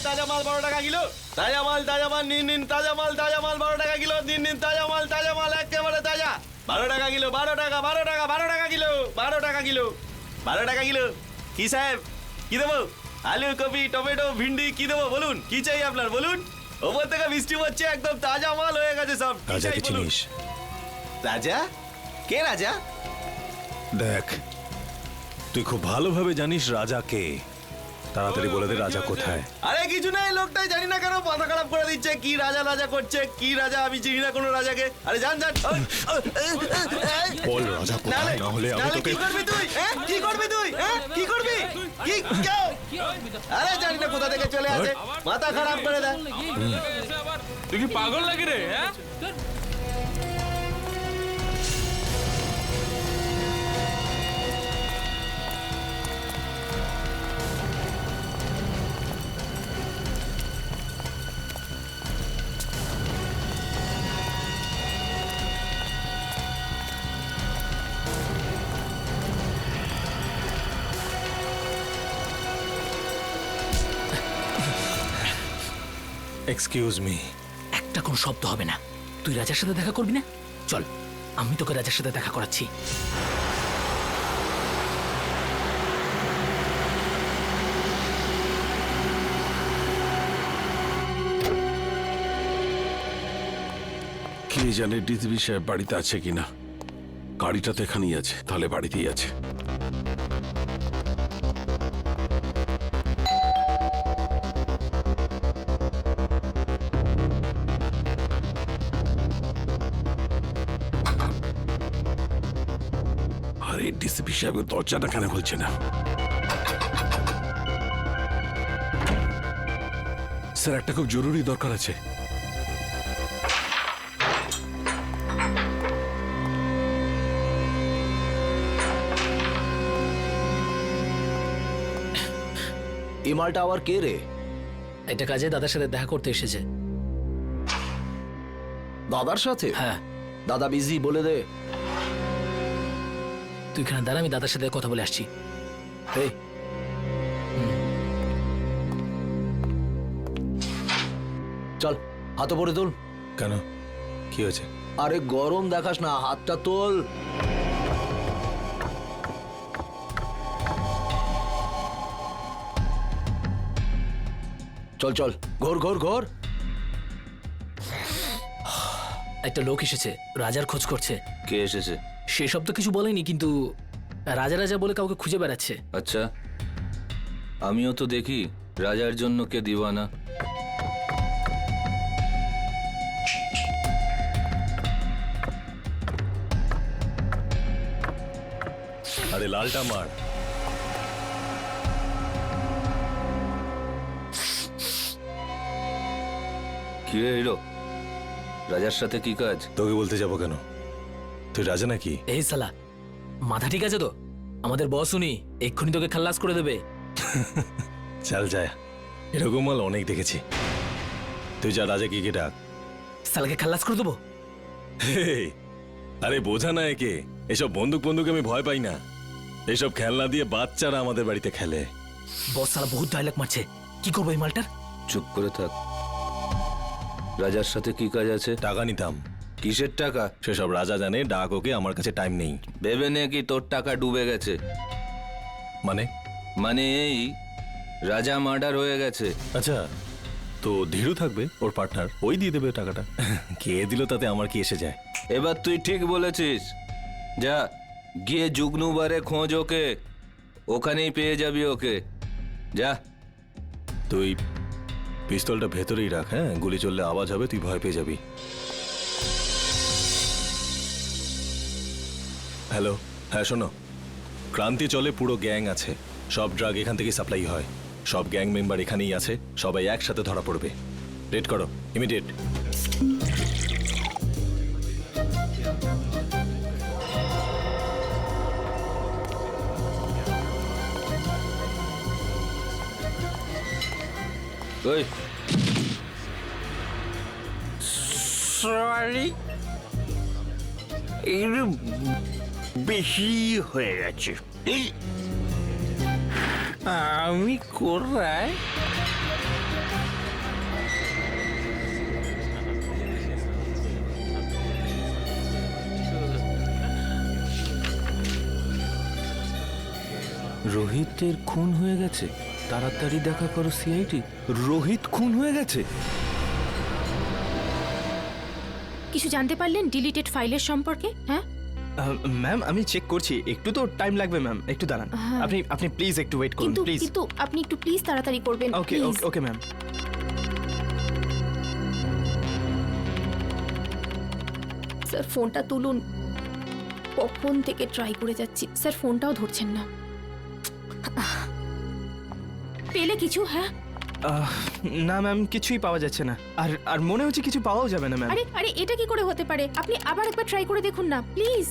ताजा माल 12 টাকা কিলো ताजा माल নিন ताजा माल 12 টাকা কিলো নিন ताजा माल একেবারে ताजा 12 টাকা কিলো 12 টাকা কিলো 12 টাকা কিলো কি সাহেব কি দেবো আলু কপি টমেটো ভিন্ডি কি দেবো বলুন কি চাই আপনার বলুন ওপর থেকে বৃষ্টি হচ্ছে একদম তাজা মাল হয়ে গেছে সব রাজাকে চিনিস? রাজা কে রাজা দেখ তুই খুব ভালোভাবে জানিস রাজা কে। তাড়াতাড়ি বলে দে রাজা কোথায়। আরে কিছু নাই লোকটাই জানি না কেন মাথা খারাপ করে দিচ্ছে কি রাজা করছে কি রাজা আমি চিনি না কোনো রাজাকে আরে জান বল রাজা কোথায় না হলে আমি তোকে কি করবি তুই কি করবি তুই কি করবি কি কেউ আরে জানি না কোথা থেকে চলে আসে মাথা খারাপ করে দেয় তুই কি পাগল লাগে রে হ্যাঁ এক্সকিউজ মি। একটা কোনো শব্দ হবে না। তুই রাজার সাথে দেখা করবি না? চল আমি তোকে রাজার সাথে দেখা করাচ্ছি। কে জানে ডিসবি সাহেব বাড়িতে আছে কিনা। গাড়িটা তো এখানেই আছে, তাহলে বাড়িতেই আছে। আরে ডিসিপি সাহেব দরজাটা কেন খুলছে না? স্যার একটা খুব জরুরি দরকার আছে। এই মালটা আবার কে রে? এটা কাজে দাদার সাথে দেখা করতে এসেছে। দাদার সাথে? হ্যাঁ। দাদা বিজি, বলে দে। তুই এখানে দাঁড়া, আমি দাদার সাথে কথা বলে আসছি। এই চল হাত পরে তোল। কেন কি হয়েছে? আরে গরম দেখাস না, হাতটা তোল। চল চল, ঘোর ঘোর ঘোর। একটা লোক এসেছে, রাজার খোঁজ করছে। কে এসেছে? সেসব তো কিছু বলেনি, কিন্তু রাজা বলে কাউকে খুঁজে বেড়াচ্ছে। আচ্ছা, আমিও তো দেখি রাজার জন্য কে দিওয়ানা। আরে লালটা মার। কি রে হিরো, রাজার সাথে কি কাজ? তোকে বলতে যাবো কেন? তুই রাজা নাকি? এই সালা, মাথা ঠিক আছে তো? আমাদের বস উনি, এক্ষুনি তোকে খাল্লাস করে দেবে। চল যায়, এরকম মাল অনেক দেখেছি। তুই যা রাজা কি ডাক। সালাকে খাল্লাস করে দেবো। হেই, আরে বোঝা না একে, এসব বন্দুক আমি ভয় পাই না। এসব খেলনা দিয়ে বাচ্চারা আমাদের বাড়িতে খেলে। বস সালা বহুত ডায়লগ মারছে, কি করবো এই মালটার? চুপ করে থাক। রাজার সাথে কি কাজ আছে? টাকা নিতাম। কিসের টাকা? সেসব রাজা জানে, ডাক ওকে, আমার কাছে টাইম নেই। ভেবে নে কি তোর টাকা ডুবে গেছে। মানে এই রাজা মার্ডার হয়ে গেছে। আচ্ছা, তো ধীরু থাকবে, ওর পার্টনার, ওই দিয়ে দেবে টাকাটা। কে দিল তাতে আমার কি এসে যায়? এবার তুই ঠিক বলেছিস। যা গিয়ে জুগনুবারে খোঁজ ওকে, ওখানেই পেয়ে যাবি ওকে। যা। তুই পিস্তলটা ভেতরেই রাখ, হ্যাঁ? গুলি চললে আওয়াজ হবে, তুই ভয় পেয়ে যাবি। হ্যালো, হ্যাঁ শোনো, ক্রান্তি চলে, পুরো গ্যাং আছে, সব ড্রাগ এখান থেকে সাপ্লাই হয়, সব গ্যাং মেম্বার এখানেই আছে, সবাই একসাথে ধরা পড়বে। রেড করো, ইমিডিয়েট। ওই সরি, একটু বেশি হয়ে গেছে। আমি কোথায়? রোহিতের খুন হয়ে গেছে, তাড়াতাড়ি দেখা করো সিআইডি। রোহিত খুন হয়ে গেছে? কিছু জানতে পারলেন ডিলিটেড ফাইলের সম্পর্কে? হ্যাঁ ম্যাম আমি চেক করছি, একটু তো টাইম লাগবে ম্যাম, একটু দাঁড়ান। হ্যাঁ। আপনি প্লিজ একটু ওয়েট করুন কিন্তু প্লিজ। কিন্তু আপনি একটু প্লিজ তাড়াতাড়ি করবেন। ওকে please। Okay ma'am. স্যার ফোনটা তুলুন, কখন থেকে ট্রাই করে যাচ্ছি, স্যার ফোনটাও ধরছেন না। পেলে কিছু? হ্যাঁ না ম্যাম, কিছুই পাওয়া যাচ্ছে না, আর আর মনে হচ্ছে কিছু পাওয়াও যাবে না ম্যাম। আরে আরে এটা কি করে হতে পারে? আপনি আবার একবার ট্রাই করে দেখুন না প্লিজ।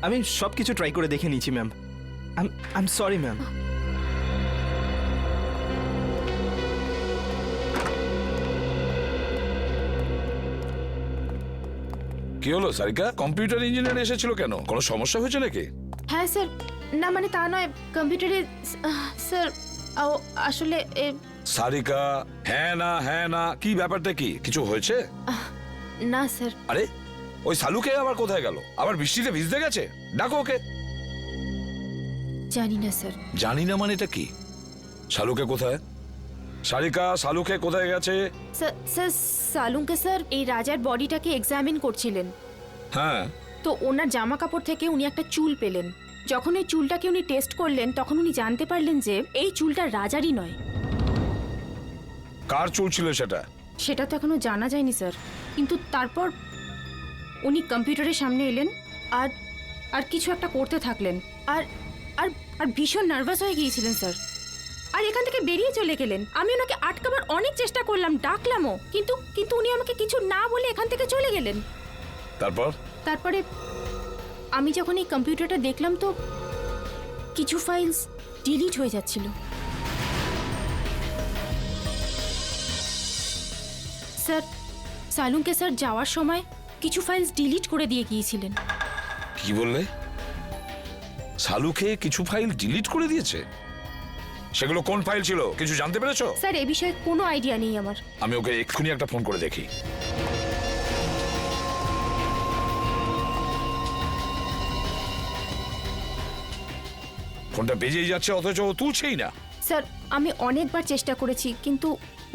আমি সব কিছু ট্রাই করে দেখে নিয়েছি ma'am. I am sorry ma'am. কি হলো সারিকা, কম্পিউটার ইঞ্জিনিয়ার এসেছিল কেন? কোনো সমস্যা হয়েছে নাকি? হ্যাঁ স্যার, না মানে তা নয়, কম্পিউটারে স্যার আসলে সারিকা, হ্যাঁ না কি ব্যাপারটা কি? কিছু হয়েছে? না স্যার। আরে ওই সালুকে আবার কোথায় গেল? আবার বৃষ্টিতে ভিজতে গেছে? ডাকো ওকে। জানি না স্যার। জানি না মানে এটা কি? শালুকে কোথায়? সারিকা, শালুকে কোথায় গেছে? স্যার স্যার সালুঙ্কে স্যার এই রাজার বডিটাকে এক্সামিন করছিলেন, হ্যাঁ তো ওনার জামা কাপড় থেকে উনি একটা চুল পেলেন। যখন এই চুলটাকে উনি টেস্ট করলেন তখন উনি জানতে পারলেন যে এই চুলটা রাজারই নয়। কার চুল ছিল সেটা? সেটা তো এখনো জানা যায়নি স্যার, কিন্তু তারপর উনি কম্পিউটারের সামনে এলেন আর আর কিছু একটা করতে থাকলেন, আর আর আর ভীষণ নার্ভাস হয়ে গিয়েছিলেন স্যার, আর এখান থেকে বেরিয়ে চলে গেলেন। আমি ওনাকে আটকাবার অনেক চেষ্টা করলাম, ডাকলামও, কিন্তু কিন্তু উনি আমাকে কিছু না বলে এখান থেকে চলে গেলেন। তারপরে আমি যখন এই কম্পিউটারটা দেখলাম তো কিছু ফাইলস ডিলিট হয়ে যাচ্ছিল। স্যার সালুঙ্কে স্যার যাওয়ার সময় কিছু ফাইলস ডিলিট করে দিয়ে গিয়েছিলেন। কি বললে? শালুকে কিছু ফাইল ডিলিট করে দিয়েছে? সেগুলো কোন ফাইল ছিল কিছু জানতে পেরেছো? স্যার এ বিষয়ে কোনো আইডিয়া নেই আমার। আমি ওকে এক্ষুনি একটা ফোন করে দেখি। ফোনটা বেজেই যাচ্ছে অথচ ও তুলছেই না। স্যার আমি অনেকবার চেষ্টা করেছি কিন্তু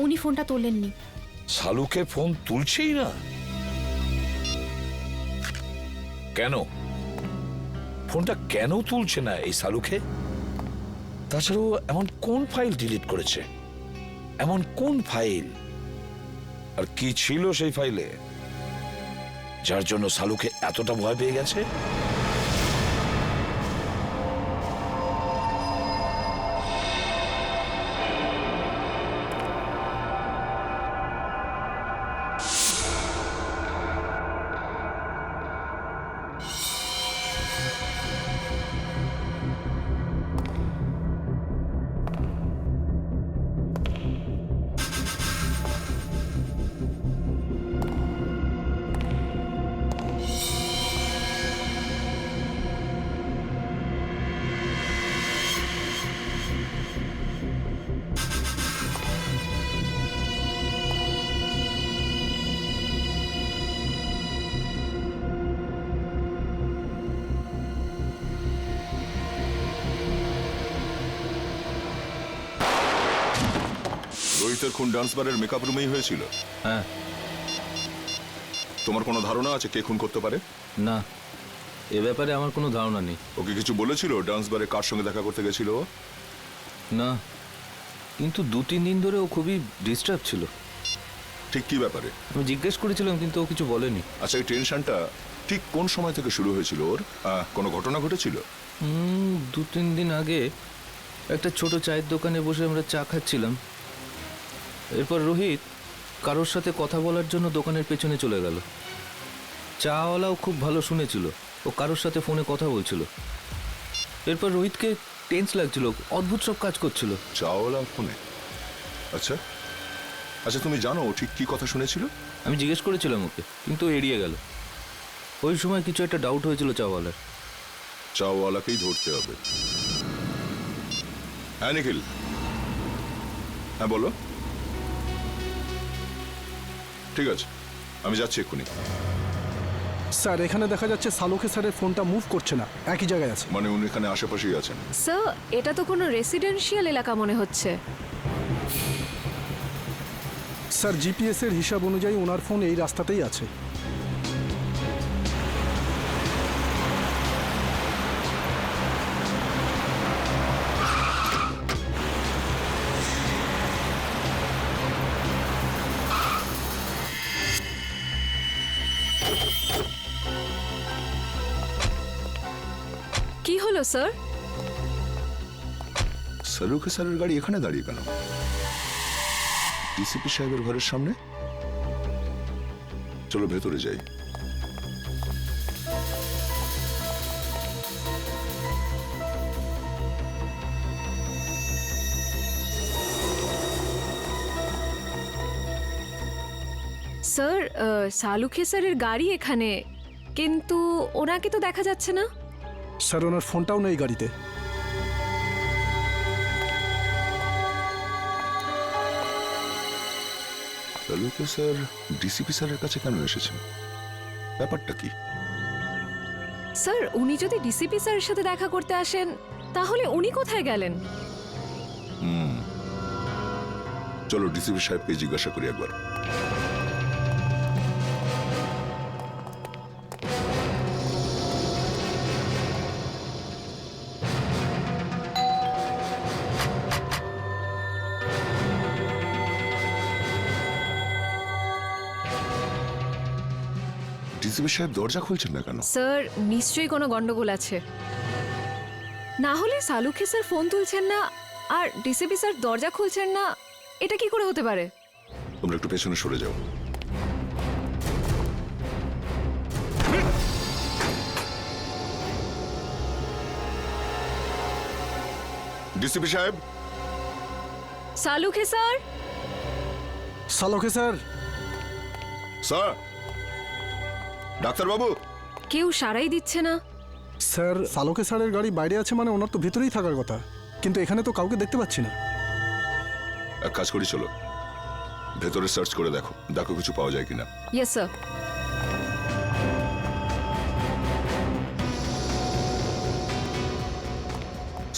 উনি ফোনটা তোলেননি। শালুকে ফোন তুলছেই না কেন? ফোনটা কেন তুলছে না এই শালুকে? তাছাড়াও এমন কোন ফাইল ডিলিট করেছে? এমন কোন ফাইল? আর কি ছিল সেই ফাইলে যার জন্য শালুকে এতটা ভয় পেয়ে গেছে? রোহিতের খুন ডান্স বারের মেকআপ রুমেই হয়েছিল? হ্যাঁ। তোমার কোনো ধারণা আছে কে খুন করতে পারে? না, এ ব্যাপারে আমার কোনো ধারণা নেই। ওকে কিছু বলেছিল ডান্স বারে কার সঙ্গে দেখা করতে গেছিল? না, কিন্তু 2-3 দিন ধরে ও খুবই ডিস্টার্ব ছিল। ঠিক কি ব্যাপারে? আমি জিজ্ঞেস করেছিলাম কিন্তু ও কিছু বলেনি। আচ্ছা, এই টেনশনটা ঠিক কোন সময় থেকে শুরু হয়েছিল ওর? কোনো ঘটনা ঘটেছিল? 2-3 দিন আগে একটা ছোট চায়ের দোকানে বসে আমরা চা খাচ্ছিলাম। এরপর রোহিত কারোর সাথে কথা বলার জন্য দোকানের পেছনে চলে গেল। চাওয়ালাও খুব ভালো শুনেছিল, ও কারোর সাথে ফোনে কথা বলছিল। এরপর রোহিতকে টেন্স লাগছিল, অদ্ভুত সব কাজ করছিল। চাওয়ালা ফোনে? আচ্ছা আচ্ছা, তুমি জানো ও ঠিক কি কথা শুনেছিল? আমি জিজ্ঞেস করেছিলাম ওকে, কিন্তু ও এড়িয়ে গেল। ওই সময় কিছু একটা ডাউট হয়েছিল চাওয়ালার। চাওয়ালাকেই ধরতে হবে। হ্যাঁ নিখিল, হ্যাঁ বলো। ঠিক আছে, আমি যাচ্ছি এক্ষুনি। স্যার এখানে দেখা যাচ্ছে সালুখে স্যারের ফোনটা মুভ করছে না, একই জায়গায় আছে। মানে উনি এখানে আশেপাশেই আছেন। স্যার এটা তো কোনো রেসিডেন্সিয়াল এলাকা মনে হচ্ছে। স্যার জিপিএস এর হিসাব অনুযায়ী ওনার ফোন এই রাস্তাতেই আছে। কি হলো স্যার? সালুখে স্যারের গাড়ি এখানে দাঁড়িয়ে কেন? ডিসিপি সাহেবের ঘরের সামনে। চলো ভেতরে যাই। স্যার সালুখে স্যারের গাড়ি এখানে, কিন্তু ওনাকে তো দেখা যাচ্ছে না। স্যার ওনার ফোনটাও নেই গাড়িতে। সালুখে স্যার ডিসিপি স্যারের কাছে কেন এসেছেন? ব্যাপারটা কি? স্যার উনি যদি ডিসিপি স্যারের সাথে দেখা করতে আসেন তাহলে উনি কোথায় গেলেন? চলো ডিসিপি সাহেবকে জিজ্ঞাসা করি একবার। ডিসিপি সাহেব দরজা খুলছেন না কেন? স্যার নিশ্চয়ই কোনো গন্ডগোল আছে, না হলে সালুখে স্যার ফোন তুলছেন না আর ডিসিপি স্যার দরজা খুলছেন না, এটা কি করে হতে পারে? তোমরা একটু পেছনে সরে যাও। ডিসিপি সাহেব। Salunkhe sir. Salunkhe sir. Sir. ডাক্তারবাবু। কেউ সারাই দিচ্ছে না। স্যার সালুখে স্যারের গাড়ি বাইরে আছে, মানে ওনার তো ভিতরেই থাকার কথা, কিন্তু এখানে তো কাউকে দেখতে পাচ্ছি না। এক কাজ করি, চলো ভেতরে সার্চ করে দেখো, দেখো কিছু পাওয়া যায় কিনা। Yes sir.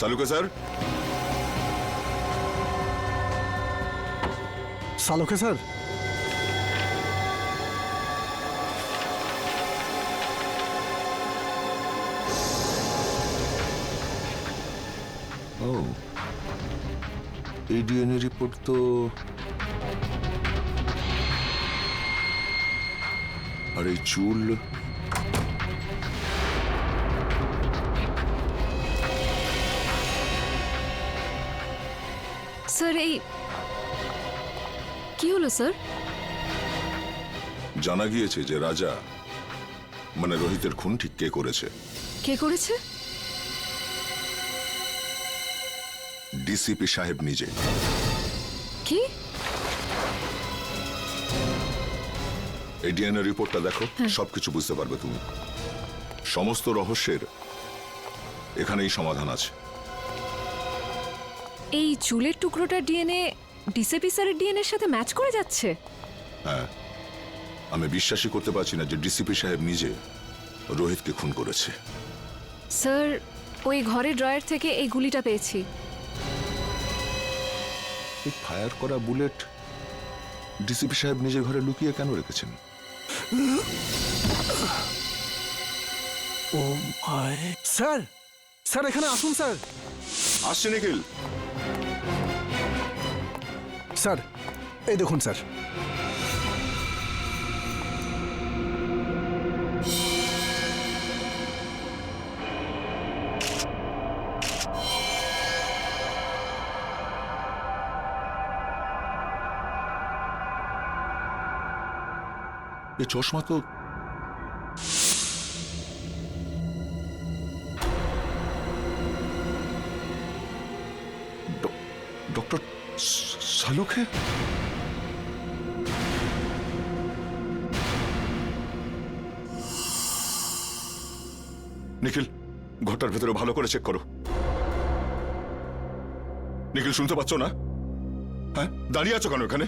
Salunkhe sir. Salunkhe sir. ও, এই ডিএনএ রিপোর্ট তো আর এই চুল। স্যার এই কি হলো স্যার? জানা গিয়েছে যে রাজা মানে রোহিতের খুন ঠিক কে করেছে। কে করেছে? ডিসিপি সাহেব নিজে। কি? এই ডিএনএ রিপোর্টটা দেখো, সবকিছু বুঝতে পারবে তুমি। সমস্ত রহস্যের এখানেই সমাধান আছে। এই চুলের টুকরোটার ডিএনএ ডিসিপি স্যারের ডিএনএর সাথে ম্যাচ করে যাচ্ছে। হ্যাঁ, আমি বিশ্বাসই করতে পারছি না যে ডিসিপি সাহেব নিজে রোহিতকে খুন করেছে। স্যার ওই ঘরের ড্রয়ার থেকে এই গুলিটা পেয়েছি। এই ফায়ার করা বুলেট ডিসিপি সাহেব নিজের ঘরে লুকিয়ে কেন রেখেছেন? ও মাই। স্যার, স্যার এখানে আসুন স্যার। আসছে নিখিল। স্যার এই দেখুন স্যার। এই চশমা তো ডক্টর সালুখে। নিখিল, ঘরটার ভেতরে ভালো করে চেক করো। নিখিল, শুনতে পাচ্ছ না? হ্যাঁ, দাঁড়িয়ে আছো কেন এখানে?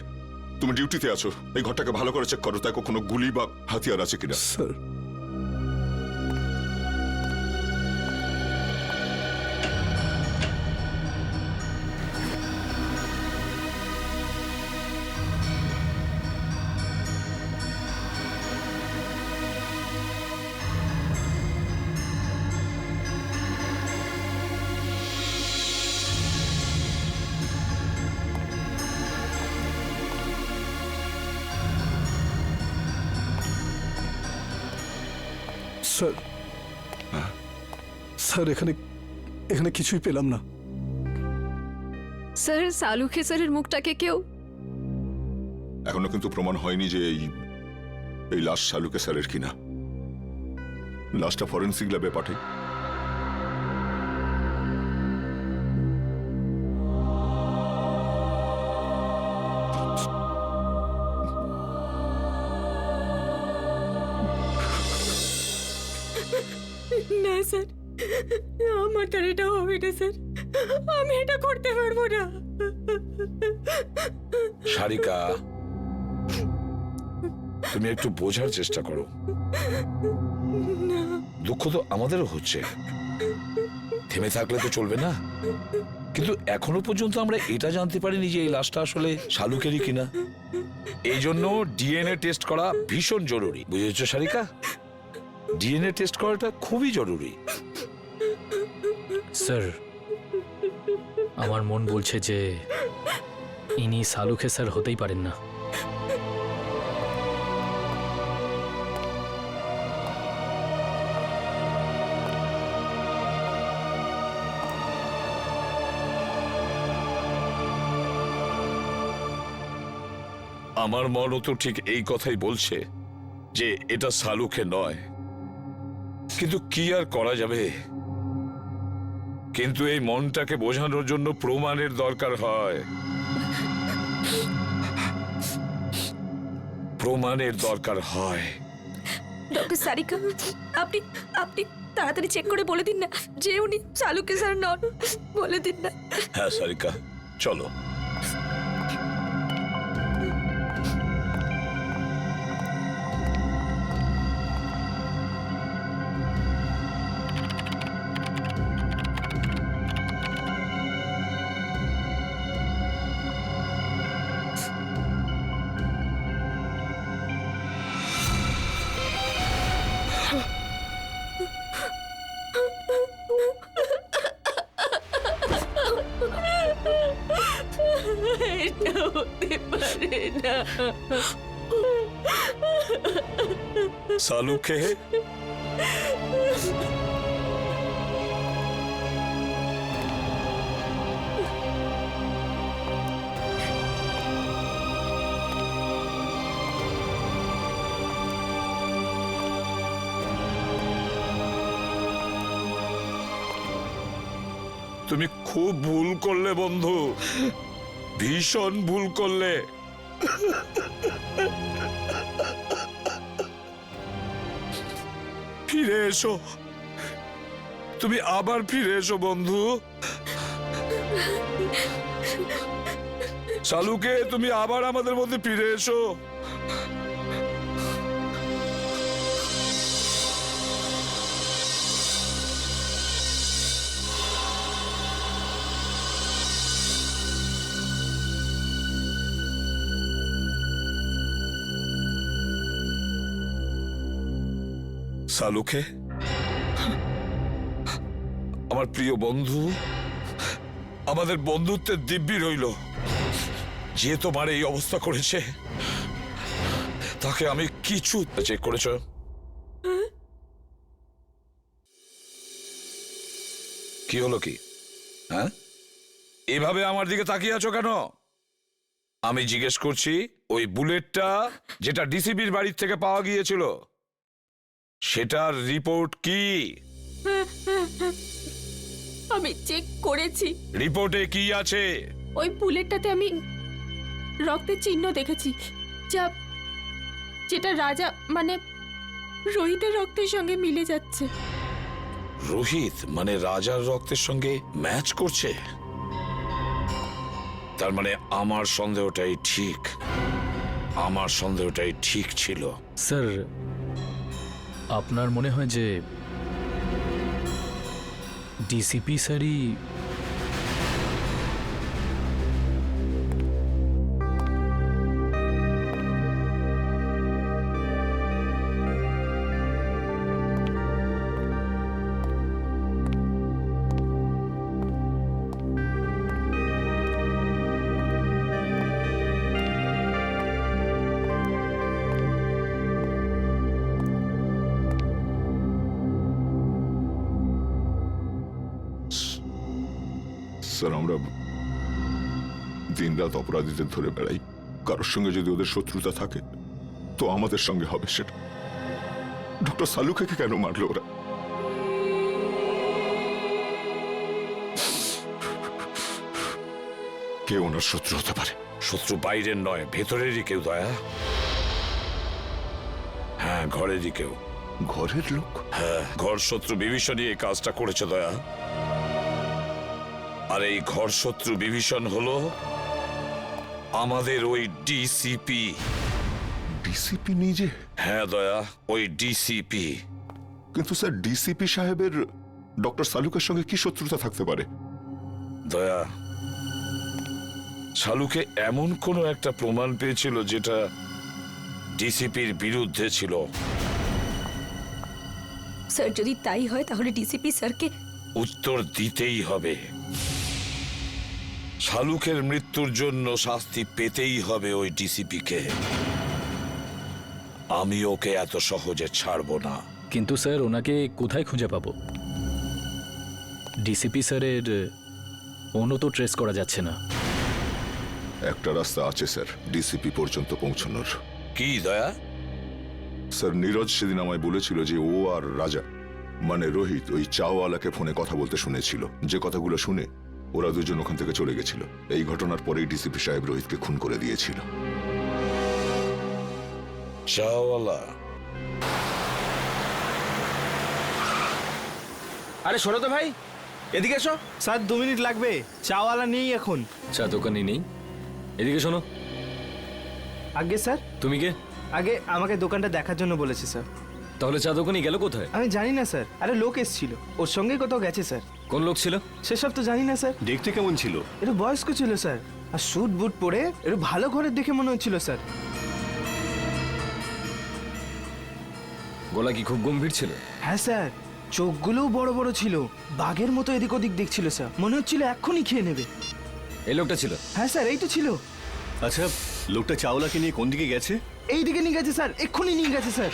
তুমি ডিউটিতে আছো, এই ঘরটাকে ভালো করে চেক করো, তাই কোনো গুলি বা হাতিয়ার আছে কিনা। স্যার স্যার স্যার এখানে এখানে কিছুই পেলাম না। স্যার সালুখে স্যারের মুখটাকে কেউ এখনো কিন্তু প্রমাণ হয়নি যে এই লাশ শালুকে স্যারের কিনা। লাশটা ফরেন্সিক ল্যাবে পাঠাই। না স্যার, আমার দ্বারা এটা হবে না স্যার, আমি এটা করতে পারবো না। সারিকা, তুমি একটু বোঝার চেষ্টা করো। দুঃখ তো আমাদেরও হচ্ছে, থেমে থাকলে তো চলবে না। কিন্তু এখনো পর্যন্ত আমরা এটা জানতে পারিনি যে এই লাশটা আসলে শালুকেরই কিনা। এই জন্য ডিএনএ টেস্ট করা ভীষণ জরুরি, বুঝেছো সারিকা? ডিএনএ টেস্ট করাটা খুবই জরুরি। স্যার, আমার মন বলছে যে ইনি সালুখে স্যার হতেই পারেন না। আমার মনও তো ঠিক এই কথাই বলছে যে এটা সালুখে নয়, কিন্তু কি আর করা যাবে? কিন্তু এই মনটাকে বোঝানোর জন্য প্রমাণের দরকার হয়, প্রমাণের দরকার হয়। ডক্টর সারিকা, আপনি আপনি তাড়াতাড়ি চেক করে বলে দিন না যে উনি সালুকে স্যার নন, বলে দিন না। হ্যাঁ সারিকা, চলো। এটা হতে পারে না। সালুখে তুমি খুব ভুল করলে বন্ধু, ভীষণ ভুল করলে। ফিরে এসো, তুমি আবার ফিরে এসো বন্ধু। শালুকে, তুমি আবার আমাদের মধ্যে ফিরে এসো। শালুকে, আমার প্রিয় বন্ধু, আমাদের বন্ধুত্বের দিব্যি রইল। যে তোমার এই অবস্থা করেছে তাকে আমি কিছু চেক করেছ? কি হলো কি? হ্যাঁ, এভাবে আমার দিকে তাকিয়ে আছো কেন? আমি জিজ্ঞেস করছি, ওই বুলেটটা যেটা ডিসিপির বাড়ির থেকে পাওয়া গিয়েছিল সেটার রিপোর্ট কি? আমি চেক করেছি। রিপোর্টে কি আছে? ওই বুলেটটাতে আমি রক্তের চিহ্ন দেখেছি, যেটা রাজা মানে রোহিতের রক্তের সঙ্গে মিলে যাচ্ছে। রোহিত মানে রাজার রক্তের সঙ্গে ম্যাচ করছে? তার মানে আমার সন্দেহটাই ঠিক, আমার সন্দেহটাই ঠিক ছিল। স্যার, আপনার মনে হয় যে ডিসিপি স্যারই স্যার আমরা দিনরাত অপরাধীদের ধরে বেড়াই, কারোর সঙ্গে যদি ওদের শত্রুতা থাকে তো আমাদের সঙ্গে হবে সেটা। ডক্টর সালুখেকে কেন মারলো ওরা? কে ওনার শত্রু হতে পারে? শত্রু বাইরের নয়, ভেতরেরই কেউ দয়া। হ্যাঁ, ঘরেরই কেউ। ঘরের লোক? হ্যাঁ, ঘর শত্রু বিভীষণই এই কাজটা করেছে দয়া। আর এই ঘর শত্রু বিভীষণ হলো আমাদের ওই ডিসিপি। ডিসিপি নিজে? হ্যাঁ দয়া, ওই ডিসিপি। কিন্তু স্যার ডিসিপি সাহেবের ডক্টর সালুকের সঙ্গে কি শত্রুতা থাকতে পারে? দয়া, শালুকে এমন কোনো একটা প্রমাণ পেয়েছিল যেটা ডিসিপির বিরুদ্ধে ছিল। স্যার যদি তাই হয় তাহলে ডিসিপি স্যারকে উত্তর দিতেই হবে। শালুকের মৃত্যুর জন্য শাস্তি পেতেই হবে ওই ডিসিপিকে। আমি ওকে এত সহজে ছাড়বো না। কিন্তু স্যার ওনাকে কোথায় খুঁজে পাবো? ডিসিপি স্যারের ফোনও তো ট্রেস করা যাচ্ছে না। একটা রাস্তা আছে স্যার ডিসিপি পর্যন্ত পৌঁছানোর। কি দয়া? স্যার নীরজ সেদিন আমায় বলেছিল যে ও আর রাজা মানে রোহিত ওই চাওয়ালাকে ফোনে কথা বলতে শুনেছিল। যে কথাগুলো শুনে ওরা দুজন ওখান থেকে চলে গেছিল। এই ঘটনার পরেই ডিসিপি সাহেব রোহিতকে খুন করে দিয়েছিল। চাওয়ালা? আরে শোনো তো ভাই, এদিকে এসো। স্যার 2 মিনিট লাগবে, চাওয়ালা নেই এখন। চা দোকানই নেই? এদিকে শোনো। আগে স্যার। তুমি কে? আগে আমাকে দোকানটা দেখার জন্য বলেছে স্যার। তাহলে চা দোকানই গেল কোথায়? আমি জানি না স্যার। আরে লোক এসেছিল, ওর সঙ্গে কোথাও গেছে স্যার। কোন লোক ছিল? সেসব তো জানি না স্যার। দেখতে কেমন ছিল? একটু বয়স্ক ছিল স্যার, আর স্যুট বুট পরে একটু ভালো ঘরের দেখে মনে হচ্ছিল স্যার। গলা কি খুব গম্ভীর ছিল? হ্যাঁ স্যার, চোখগুলোও বড় বড় ছিল, বাঘের মতো এদিক ওদিক দেখছিল স্যার। মনে হচ্ছিল এক্ষুনি খেয়ে নেবে। এই লোকটা ছিল? হ্যাঁ স্যার, এই তো ছিল। আচ্ছা, লোকটা চাওলাকে নিয়ে কোন দিকে গেছে? এই দিকে নিয়ে গেছে স্যার, এক্ষুনি নিয়ে গেছে স্যার।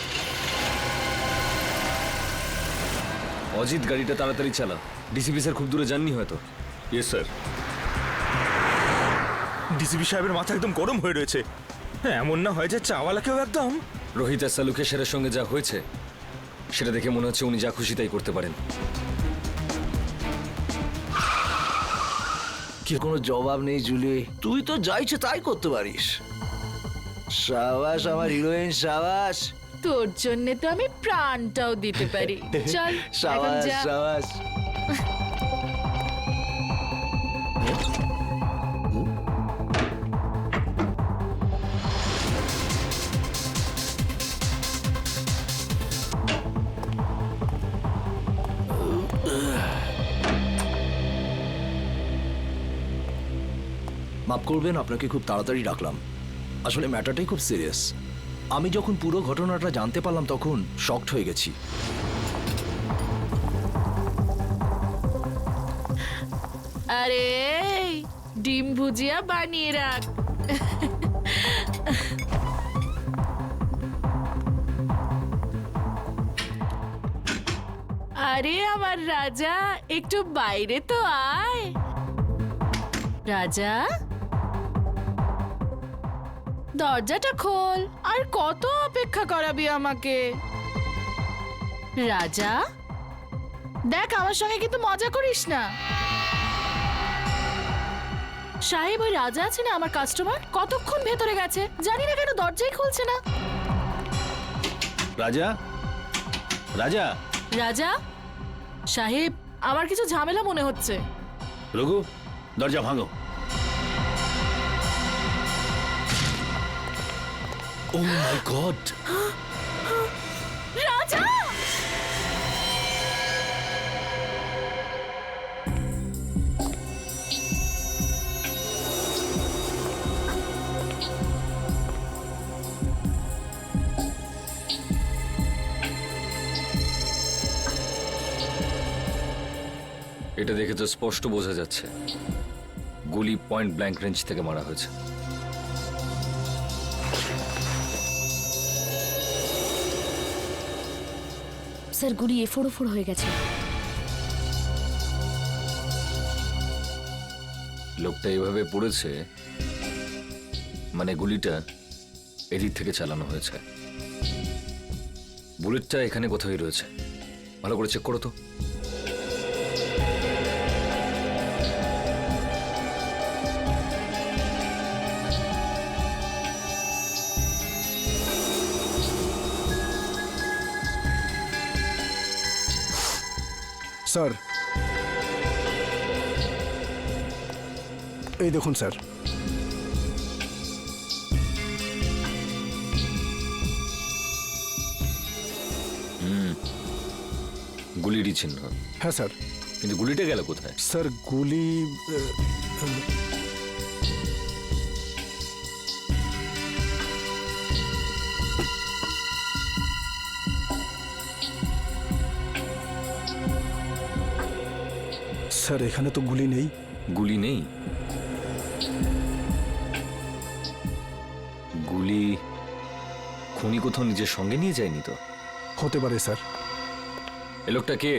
অজিত গাড়িটা তাড়াতাড়ি চালা, ডিসিপি স্যার খুব দূরে যাননি হয়তো। Yes sir. ডিসিপি সাহেবের মাথা একদম গরম হয়ে রয়েছে। এমন না হয় যে চাওয়ালাকেও একদম। রোহিত আর সালুকে স্যারের সঙ্গে যা হয়েছে সেটা দেখে মনে হচ্ছে উনি যা খুশি তাই করতে পারেন। কি কোনো জবাব নেই জুলি, তুই তো যা ইচ্ছে তাই করতে পারিস। সাবাস আমার হিরোইন, সাবাস। তোর জন্য তো আমি প্রাণটাও দিতে পারি। চল এখন সাবাস যা। সাবাস। মাফ করবেন, আপনাকে খুব তাড়াতাড়ি ডাকলাম। আসলে ম্যাটারটাই খুব সিরিয়াস। আমি যখন পুরো ঘটনাটা জানতে পারলাম তখন শকড হয়ে গেছি। আরে ডিম ভুজিয়া বানিয়ে রাখ। আরে আমার রাজা, একটু বাইরে তো আয়। রাজা, দরজাটা খোল। আর কত অপেক্ষা করাবি আমাকে? রাজা দেখ, আমার সঙ্গে কিন্তু মজা করিস না। সাহেব, ওই রাজা আছে না আমার কাস্টমার, কতক্ষণ ভেতরে গেছে, জানি না কেন দরজাই খুলছে না। রাজা, রাজা, রাজা সাহেব, আমার কিছু ঝামেলা মনে হচ্ছে। রঘু, দরজা ভাঙো। ও মাই গড! রাজা! এটা দেখে তো স্পষ্ট বোঝা যাচ্ছে গুলি পয়েন্ট ব্ল্যাঙ্ক রেঞ্জ থেকে মারা হয়েছে। স্যার গুলি এফোড় হয়ে গেছে। লোকটা এভাবে পড়েছে, মানে গুলিটা এদিক থেকে চালানো হয়েছে। বুলেটটা এখানে কোথায় রয়েছে, ভালো করে চেক করো তো। স্যার, এই দেখুন স্যার। গুলিরই চিহ্ন। হ্যাঁ স্যার। কিন্তু গুলিটা গেল কোথায়? স্যার গুলি স্যার এখানে তো গুলি নেই। গুলি নেই? গুলি খুনি কোথাও নিজের সঙ্গে নিয়ে যায়নি তো? হতে পারে স্যার। এ লোকটা কে?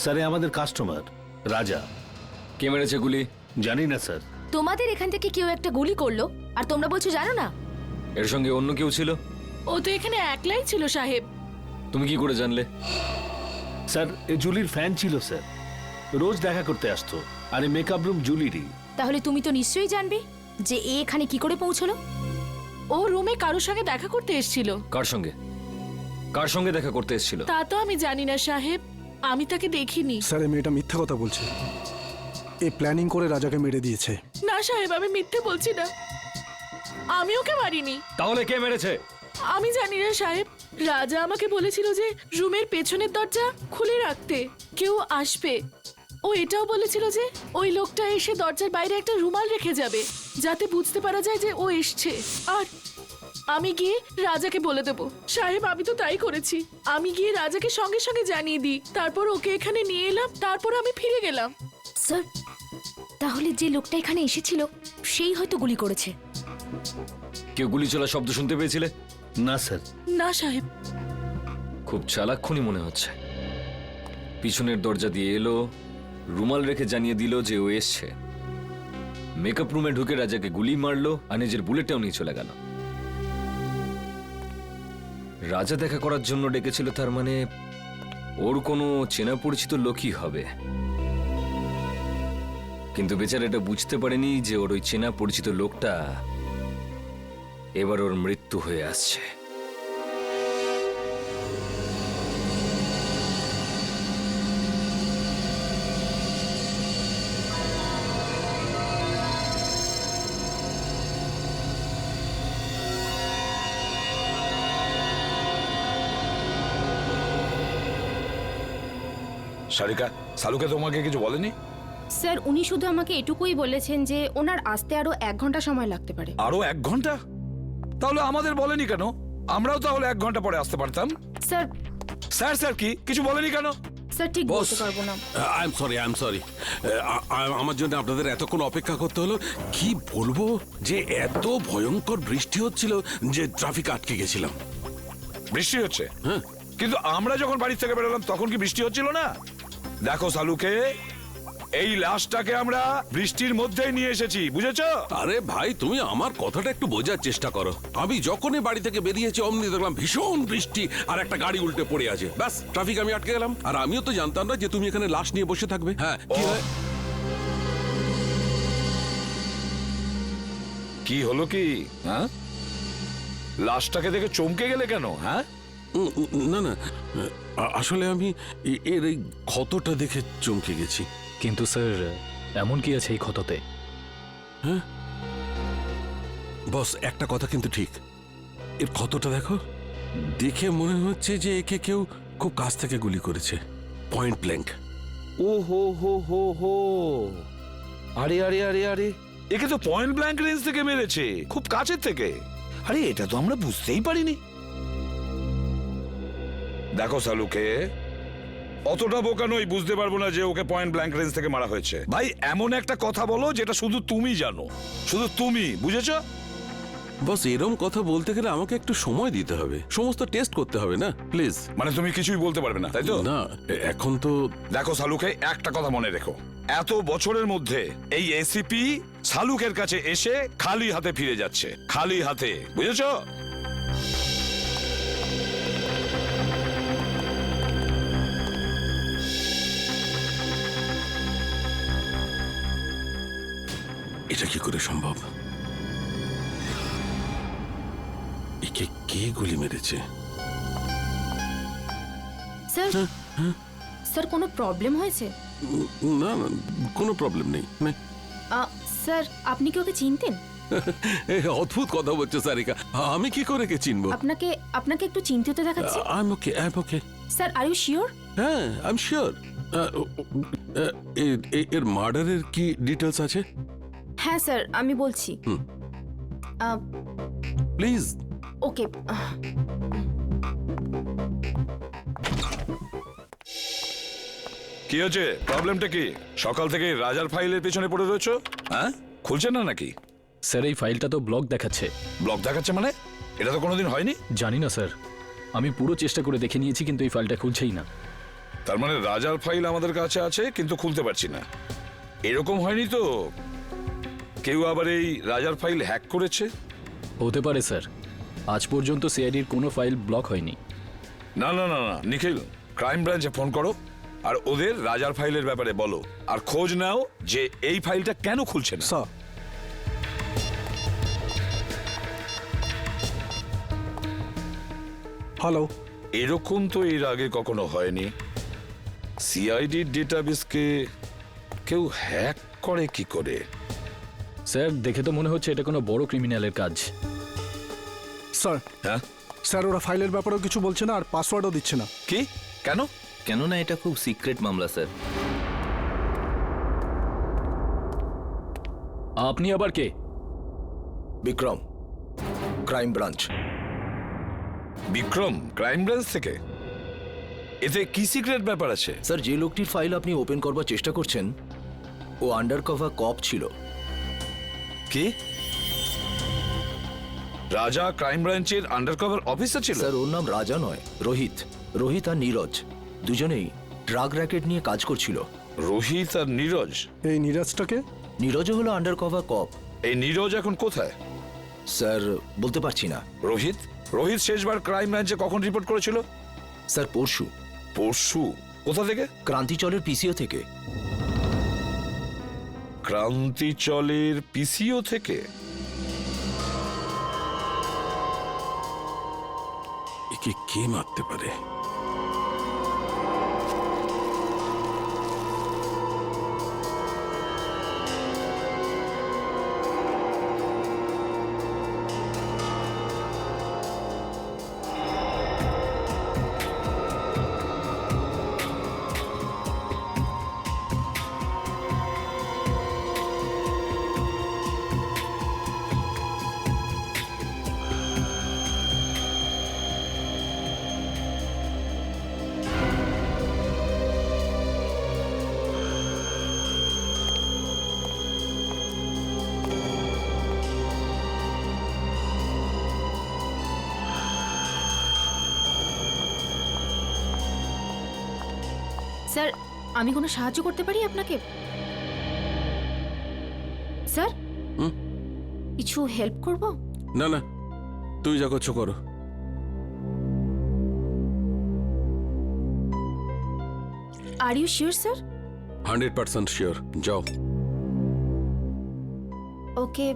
স্যার আমাদের কাস্টমার রাজা। কে মেরেছে গুলি? জানি না স্যার। তোমাদের এখান থেকে কেউ একটা গুলি করলো আর তোমরা বলছো জানো না? এর সঙ্গে অন্য কেউ ছিল? ও তো এখানে একলাই ছিল সাহেব। তুমি কি করে জানলে? স্যার এ জুলির ফ্যান ছিল স্যার, রোজ দেখা করতে আসতো। আর এই মেকআপ রুম জুলিরই। তাহলে তুমি তো নিশ্চয়ই জানবে যে এ এখানে কি করে পৌঁছলো। ও রুমে কারোর সঙ্গে দেখা করতে এসেছিল। কার সঙ্গে? কার সঙ্গে দেখা করতে এসেছিল? তা তো আমি জানি না সাহেব, আমি তাকে দেখিনি। স্যার এই মেয়েটা মিথ্যা কথা বলছে। এ প্ল্যানিং করে রাজাকে মেরে দিয়েছে। না সাহেব, আমি মিথ্যে বলছি না, আমি ওকে মারিনি। তাহলে কে মেরেছে? আমি জানি না সাহেব, রাজা আমাকে বলেছিল যে রুমের পেছনের দরজা খুলে রাখতে, কেউ আসবে। ও এটাও বলেছিল যে ওই লোকটা এসে দরজার বাইরে একটা রুমাল রেখে যাবে যাতে বুঝতে পারা যায় যে ও এসছে। আর আমি গিয়ে রাজাকে বলে দেবো। সাহেব আমি তো তাই করেছি, আমি গিয়ে রাজাকে সঙ্গে সঙ্গে জানিয়ে দিই, তারপর ওকে এখানে নিয়ে এলাম, তারপর আমি ফিরে গেলাম। স্যার তাহলে যে লোকটা এখানে এসেছিল সেই হয়তো গুলি করেছে। কেউ গুলি চলার শব্দ শুনতে পেয়েছিলে? না স্যার। না সাহেব। খুব চালাক খুনি মনে হচ্ছে। পিছনের দরজা দিয়ে এলো, রুমাল রেখে জানিয়ে দিল যে ও এসছে, মেকআপ রুমে ঢুকে রাজাকে গুলি মারলো আর নিজের বুলেটটাও নিয়ে চলে গেল। রাজা দেখা করার জন্য ডেকেছিল, তার মানে ওর কোনো চেনা পরিচিত লোকই হবে। কিন্তু বেচারা এটা বুঝতে পারেনি যে ওর ওই চেনা পরিচিত লোকটা এবার ওর মৃত্যু হয়ে আসছে। সারিকা, সালুকে তোমাকে কিছু বলেনি? স্যার উনি শুধু আমাকে এটুকুই বলেছেন যে ওনার আসতে আরো 1 ঘন্টা সময় লাগতে পারে। আরো 1 ঘন্টা? তাহলে আমাদের বলেনি কেন? আমরাও তাহলে 1 ঘন্টা পরে আসতে পারতাম। স্যার স্যার স্যার কি কিছু বলেনি কেন? স্যার ঠিক বলতে পারবো না। I am sorry. আমার জন্য আপনাদের এতক্ষণ অপেক্ষা করতে হলো। কি বলবো যে এত ভয়ঙ্কর বৃষ্টি হচ্ছিল যে ট্রাফিক আটকে গেছিলাম। বৃষ্টি হচ্ছে? হ্যাঁ। কিন্তু আমরা যখন বাড়ি থেকে বেরোলাম তখন কি বৃষ্টি হচ্ছিল না? দেখো সালুকে, এই লাশটাকে আমরা বৃষ্টির মধ্যেই নিয়ে এসেছি, বুঝেছো? আরে ভাই তুমি আমার কথাটা একটু বোঝার চেষ্টা করো। আমি যখনই বাড়ি থেকে বেরিয়েছি অমনি দেখলাম ভীষণ বৃষ্টি আর একটা গাড়ি উল্টে পড়ে আছে। ব্যাস ট্রাফিক আমি আটকে গেলাম। আর আমিও তো জানতাম না যে তুমি এখানে লাশ নিয়ে বসে থাকবে। হ্যাঁ কি হয়? কি হলো কি? হ্যাঁ, লাশটাকে দেখে চমকে গেলে কেন? হ্যাঁ না না, আসলে আমি এর এই ক্ষতটা দেখে চমকে গেছি। কিন্তু স্যার এমন কি আছে এই ক্ষততে? হ্যাঁ বস, একটা কথা কিন্তু ঠিক, এর ক্ষতটা দেখো, দেখে মনে হচ্ছে যে একে কেউ খুব কাছ থেকে গুলি করেছে, পয়েন্ট ব্ল্যাঙ্ক। ও হো হো হো হো, আরে আরে আরে আরে, একে তো পয়েন্ট ব্ল্যাঙ্ক রেঞ্জ থেকে মেরেছে, খুব কাছের থেকে। আরে এটা তো আমরা বুঝতেই পারিনি। দেখো সালুকে, অতটা বোকা নই, বুঝতে পারবো না যে ওকে পয়েন্ট ব্ল্যাঙ্ক রেঞ্জ থেকে মারা হয়েছে। ভাই এমন একটা কথা বলো যেটা শুধু তুমি জানো, শুধু তুমি, বুঝেছো? বস এরম কথা বলতে গেলে আমাকে একটু সময় দিতে হবে, সমস্ত টেস্ট করতে হবে না প্লিজ। মানে তুমি কিছুই বলতে পারবে না, তাই তো? না এখন তো। দেখো সালুকে, একটা কথা মনে রেখো, এত বছরের মধ্যে এই এসিপি শালুকের কাছে এসে খালি হাতে ফিরে যাচ্ছে, খালি হাতে, বুঝেছো? এটা কি করে সম্ভব? একে কে গুলি মেরেছে? স্যার স্যার কোনো প্রবলেম হয়েছে? না না, কোনো প্রবলেম নেই। স্যার আপনি কি ওকে চিনতেন? অদ্ভুত কথা বলছো সারিকা, আমি কি করে কে চিনবো? আপনাকে আপনাকে একটু চিন্তিত দেখাচ্ছে। I am okay, I am okay. Sir are you sure? হ্যাঁ, আই এম শিওর। এর মার্ডারের কি ডিটেলস আছে? হ্যাঁ স্যার আমি বলছি। প্লিজ। ওকে। কি হচ্ছে? প্রবলেমটা কি? সকাল থেকে রাজার ফাইলের পেছনে পড়ে রয়েছো? হ্যাঁ, খুলছে না নাকি? স্যার এই ফাইলটা তো ব্লক দেখাচ্ছে। ব্লক দেখাচ্ছে মানে? এটা তো কোনোদিন হয়নি। জানি না স্যার, আমি পুরো চেষ্টা করে দেখে নিয়েছি কিন্তু এই ফাইলটা খুলছেই না। তার মানে রাজার ফাইল আমাদের কাছে আছে কিন্তু খুলতে পারছি না। এরকম হয়নি তো কেউ আবার এই রাজার ফাইল হ্যাক করেছে? হতে পারে স্যার, আজ পর্যন্ত সিআইডির কোনো ফাইল ব্লক হয়নি। না না না না, নিখিল ক্রাইম ব্রাঞ্চে ফোন করো আর ওদের রাজার ফাইলের ব্যাপারে বলো, আর খোঁজ নাও যে এই ফাইলটা কেন খুলছে না। Sir hello. এরকম তো এর আগে কখনো হয়নি। সিআইডির ডেটাবেসকে কেউ হ্যাক করে কি করে? স্যার দেখে তো মনে হচ্ছে এটা কোনো বড় ক্রিমিনালের কাজ। স্যার হ্যাঁ স্যার ওরা ফাইলের ব্যাপারেও কিছু বলছে না আর পাসওয়ার্ডও দিচ্ছে না। কি? কেন? কেননা এটা খুব সিক্রেট মামলা স্যার। আপনি আবার কে? Vikram, crime branch. Vikram crime branch থেকে? এতে কি সিক্রেট ব্যাপার আছে? স্যার যে লোকটির ফাইল আপনি ওপেন করবার চেষ্টা করছেন ও আন্ডারকভার কপ ছিল। কি? রাজা ক্রাইম ব্রাঞ্চের আন্ডারকভার অফিসার ছিল? স্যার ওর নাম রাজা নয়, রোহিত। রোহিত আর নীরজ দুজনেই ড্রাগ র্যাকেট নিয়ে কাজ করছিল। রোহিত আর নীরজ? এই নীরজটাকে? নীরজও হলো আন্ডারকভার কপ। এই নীরজ এখন কোথায়? স্যার বলতে পারছি না। রোহিত? রোহিত শেষবার ক্রাইম ব্রাঞ্চে কখন রিপোর্ট করেছিল? স্যার পরশু। পরশু? কোথা থেকে? ক্রান্তিচলের পিসিও থেকে। ক্রান্তিচলের পিসিও থেকে? একে কে মারতে পারে? স্যার আমি কোনো সাহায্য করতে পারি আপনাকে? স্যার কিছু হেল্প করব? না না, তুমি যা করছো করো। Are you sure sir? 100% sure. যাও। ওকে।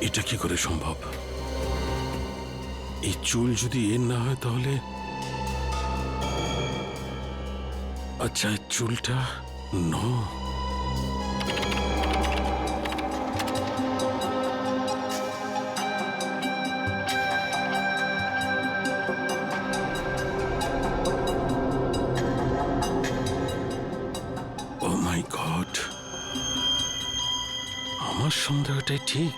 এটা কি করে সম্ভব? এই চুল যদি এর না হয় তাহলে আচ্ছা চুলটা নো। আমার সন্দেহটাই ঠিক।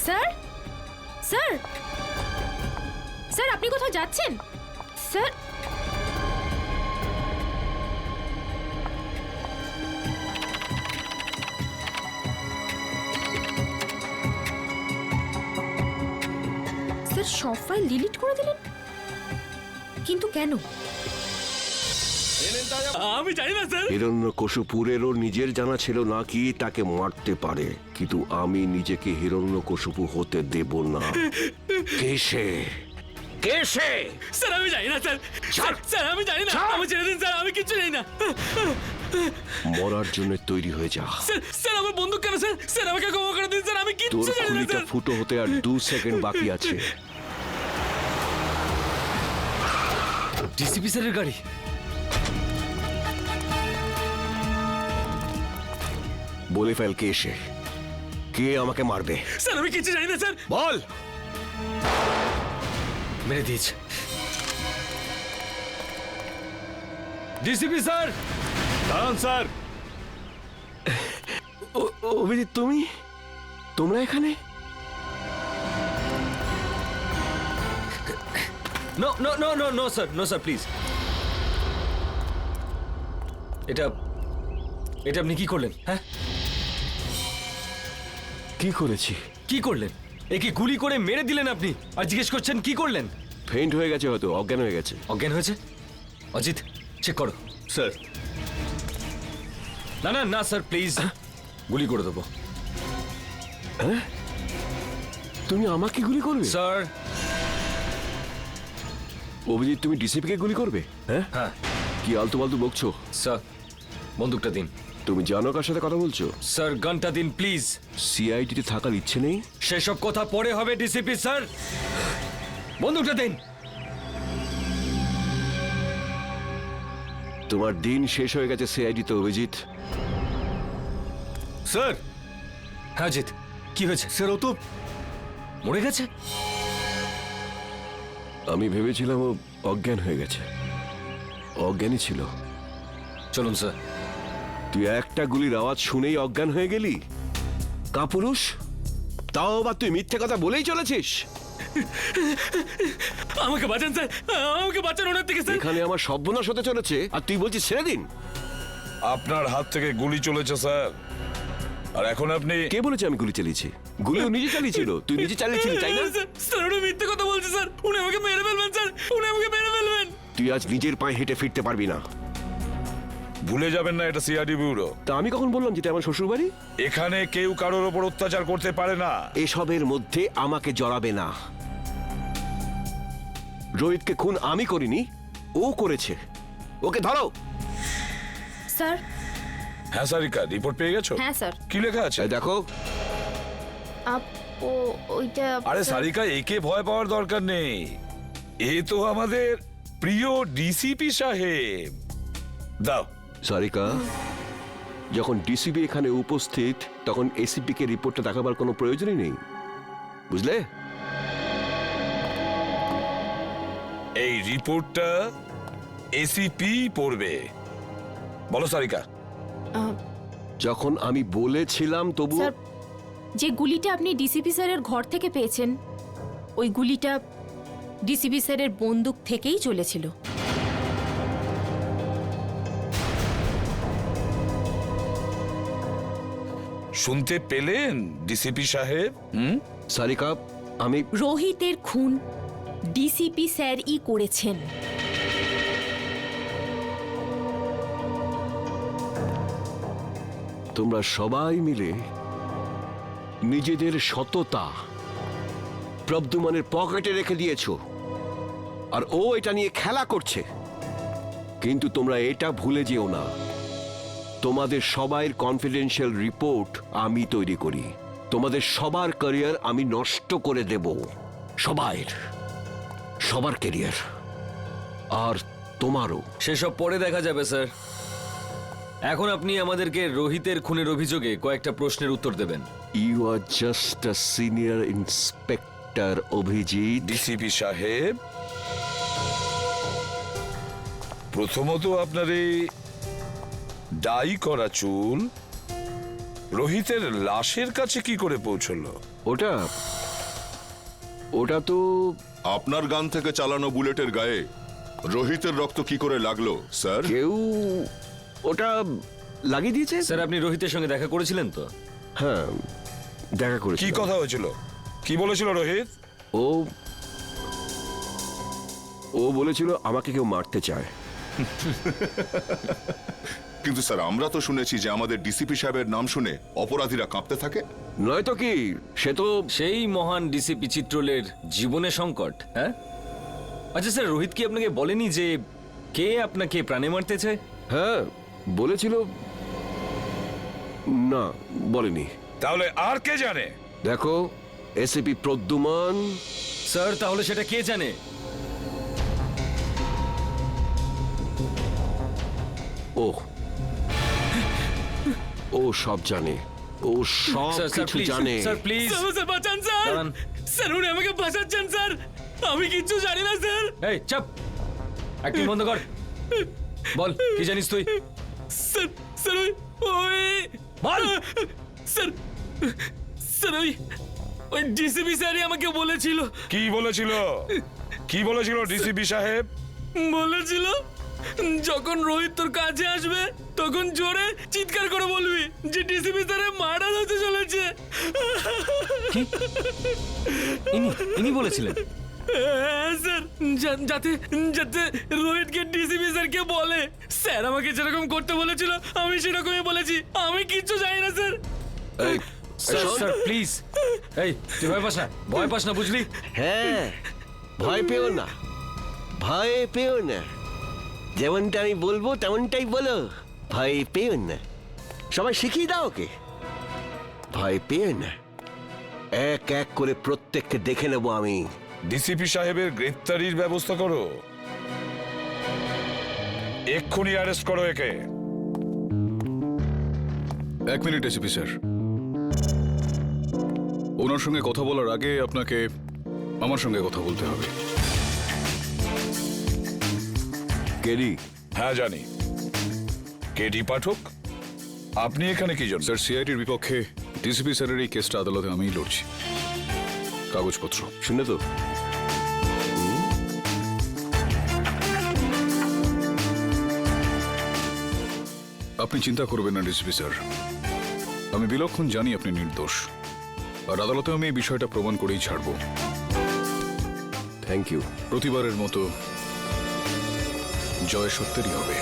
স্যার স্যার স্যার আপনি কোথাও যাচ্ছেন স্যার? স্যার সব ফাইল ডিলিট করে দিলেন, কিন্তু কেন? আমি জানি না স্যার। হিরণ্যকশিপুরেরও নিজের জানা ছিল না কি তাকে মারতে পারে, কিন্তু আমি নিজেকে হিরণ্যকশিপু হতে দেব না। কেসে কেসে স্যার আমি জানি না স্যার। স্যার আমি জানি না, আমি ছেড়ে দিন স্যার, আমি কিছু জানি না। মরার জন্য তৈরি হয়ে যা। স্যার স্যার আমার বন্দুক কেন স্যার? স্যার আমাকে ক্ষমা করে দিন স্যার, আমি তোর কিচ্ছু জানি না খুলিটা স্যার। ফুটো হতে আর 2 সেকেন্ড বাকি আছে। ডিসিপি স্যারের গাড়ি। বলে ফেল কেসে, কে আমাকে মারবে? স্যার আমি কিছু জানি না স্যার। বল। মেরে দিয়েছে ডিসিপি স্যার। দাঁড়ান স্যার। অভিজিৎ, তোমরা এখানে? No no no no no sir, no sir please. এটা আপনি কি করলেন? হ্যাঁ কি করেছি? কি করলেন? একে গুলি করে মেরে দিলেন আপনি, আর জিজ্ঞেস করছেন কি করলেন? ফেইন্ট হয়ে গেছে, হয়তো অজ্ঞান হয়ে গেছে। অজ্ঞান হয়েছে? অজিত চেক করো। স্যার না না না স্যার প্লিজ, গুলি করে দেবো। হ্যাঁ তুমি আমাকে গুলি করবে? স্যার অভিজিৎ, তুমি ডিসিপিকে গুলি করবে? হ্যাঁ হ্যাঁ। কি আলতু ফালতু বকছো? স্যার বন্দুকটা দিন। তুমি জানো কার সাথে কথা বলছো? স্যার গানটা দিন প্লিজ। সিআইডিতে থাকার ইচ্ছে নেই? সেসব কথা পরে হবে ডিসিপি স্যার, বন্দুকটা দিন। তোমার দিন শেষ হয়ে গেছে সিআইডিতে, অভিজিৎ। স্যার। হ্যাঁ জিৎ, কি হয়েছে? স্যার ও তো মরে গেছে। আমি ভেবেছিলাম ও অজ্ঞান হয়ে গেছে। অজ্ঞানই ছিল। চলুন স্যার। তুই একটা গুলির আওয়াজ শুনেই অজ্ঞান হয়ে গেলি? কাপুরুষ, তাও আবার তুই মিথ্যে কথা বলেই চলেছিস। আমাকে বাঁচান স্যার, আমাকে বাঁচান ওনার থেকে স্যার। এখানে আমার সর্বনাশ হতে চলেছে আর তুই বলছিস ছেড়ে দিন। আপনার হাত থেকে গুলি চলেছে স্যার, আর এখন আপনি... কে বলেছে আমি গুলি চালিয়েছি? গুলি ও নিজে চালিয়েছিল। তুই নিজে চালিয়েছিলি, তাই না? স্যার উনি মিথ্যে কথা বলছে স্যার, উনি আমাকে মেরে ফেলবেন স্যার, উনি আমাকে মেরে ফেলবেন। তুই আজ নিজের পায়ে হেঁটে ফিরতে পারবি না। ভুলে যাবেন না এটা সিআইডি ব্যুরো। তা আমি কখন বললাম যেটা আমার শ্বশুর বাড়ি? এখানে কেউ কারোর ওপর অত্যাচার করতে পারে না। এসবের মধ্যে আমাকে জড়াবে না। রোহিতকে খুন আমি করিনি, ও করেছে। ওকে ধরো। স্যার। হ্যাঁ সারিকা, রিপোর্ট পেয়ে গেছো? হ্যাঁ স্যার। কি লেখা আছে দেখো। ওইটা আরে সারিকা, একে ভয় পাওয়ার দরকার নেই, এ তো আমাদের প্রিয় ডিসিপি সাহেব। দাও। সারিকা, যখন ডিসিপি এখানে উপস্থিত তখন এসিপি কে রিপোর্টটা দেখাবার কোনো প্রয়োজনই নেই, বুঝলে? এই রিপোর্টটা এসিপি পড়বে। বলো সারিকা। যখন আমি বলেছিলাম তবু... স্যার, যে গুলিটা আপনি ডিসিপি স্যারের ঘর থেকে পেয়েছেন, ওই গুলিটা ডিসিপি স্যারের বন্দুক থেকেই চলেছিল। শুনতে পেলেন ডিসিপি সাহেব? সারিকা, আমি... রোহিতের খুন ডিসিপি স্যারই করেছেন। তোমরা সবাই মিলে নিজেদের সততা প্রদ্যুমানের পকেটে রেখে দিয়েছো আর ও এটা নিয়ে খেলা করছে। কিন্তু তোমরা এটা ভুলে যেও না, তোমাদের সবাইয়ের কনফিডেন্সিয়াল রিপোর্ট আমি তৈরি করি। তোমাদের সবার ক্যারিয়ার আমি নষ্ট করে দেব, সবার ক্যারিয়ার, আর তোমারও। সেসব পরে দেখা যাবে স্যার। এখন আপনি আমাদেরকে রোহিতের খুনের অভিযোগে কয়েকটা প্রশ্নের উত্তর দেবেন। You are just a senior inspector Abhijit. DCP সাহেব, প্রথমত আপনার এই ডাই করা চুল রোহিতের লাশের কাছে কি করে পৌঁছলো? ওটা তো আপনার গান থেকে চালানো বুলেটের গায়ে রোহিতের রক্ত কি করে লাগলো স্যার? কেউ ওটা লাগিয়ে দিয়েছে। স্যার আপনি রোহিতের সঙ্গে দেখা করেছিলেন তো? হ্যাঁ, দেখা করেছি। কি কথা হয়েছিল? কি বলেছিল রোহিত? ও বলেছিল আমাকে কেউ মারতে চায়। কিন্তু স্যার আমরা তো শুনেছি যে আমাদের ডিসিপি সাহেবের নাম শুনে অপরাধীরা কাঁপতে থাকে। নয়তো কি, সে তো সেই মহান ডিসিপি চিত্রলের জীবনে সংকট। হ্যাঁ, আচ্ছা স্যার, রোহিত কি আপনাকে বলেনি যে কে আপনাকে প্রাণে মারতে চায়? হ্যাঁ বলেছিল। না, বলেনি। তাহলে আর কে জানে? দেখো, এসিপি প্রদ্যুমান। স্যার তাহলে সেটা কে জানে? ও সব জানে, ও সব কিছু জানে। স্যার প্লিজ, স্যার বাঁচান স্যার, স্যার উনি আমাকে বাঁচাচ্ছেন স্যার, আমি কিচ্ছু জানি না স্যার। এই চুপ, অ্যাক্টিং বন্ধ কর, বল কি জানিস তুই? স্যার স্যার ওই বল। স্যার স্যার ওই ডিসিপি স্যারই আমাকে বলেছিল। কি বলেছিল? কি বলেছিল ডিসিপি সাহেব? বলেছিল যখন রোহিত তোর কাছে আসবে তখন জোরে চিৎকার করে বলবি যে ডিসিপি স্যারের মার্ডার হতে চলেছে। ইনি বলেছিলেন? হ্যাঁ স্যার, যাতে যাতে রোহিতকে ডিসিপি স্যারকে বলে। স্যার আমাকে যেরকম করতে বলেছিল আমি সেরকমই বলেছি, আমি কিচ্ছু জানি না স্যার। স্যার প্লিজ, এই তুই ভয় পাস না বুঝলি? হ্যাঁ, ভয় পেও না, ভয় পেও না। যেমনটা আমি বলবো তেমনটাই বলো, ভয় পেও না। সবাই শিখিয়ে দাও ওকে, ভয় পেও না। এক এক করে প্রত্যেককে দেখে নেব আমি। ডিসিপি সাহেবের গ্রেফতারির ব্যবস্থা করো, এক্ষুনি অ্যারেস্ট করো একে। এক মিনিট এসিপি স্যার, ওনার সঙ্গে কথা বলার আগে আপনাকে আমার সঙ্গে কথা বলতে হবে। কেডি? হ্যাঁ জানি, কেডি পাঠক। আপনি এখানে কি জন্য? স্যার সিআইডির বিপক্ষে ডিসিপি স্যারের এই কেসটা আদালতে আমিই লড়ছি। কাগজপত্র শুনে তো আপনি চিন্তা করবেন না ডিসিপি স্যার, আমি বিলক্ষণ জানি আপনি নির্দোষ, আর আদালতে আমি এই বিষয়টা প্রমাণ করেই ছাড়ব। Thank you. প্রতিবারের মতো জয় সত্যেরই হবে।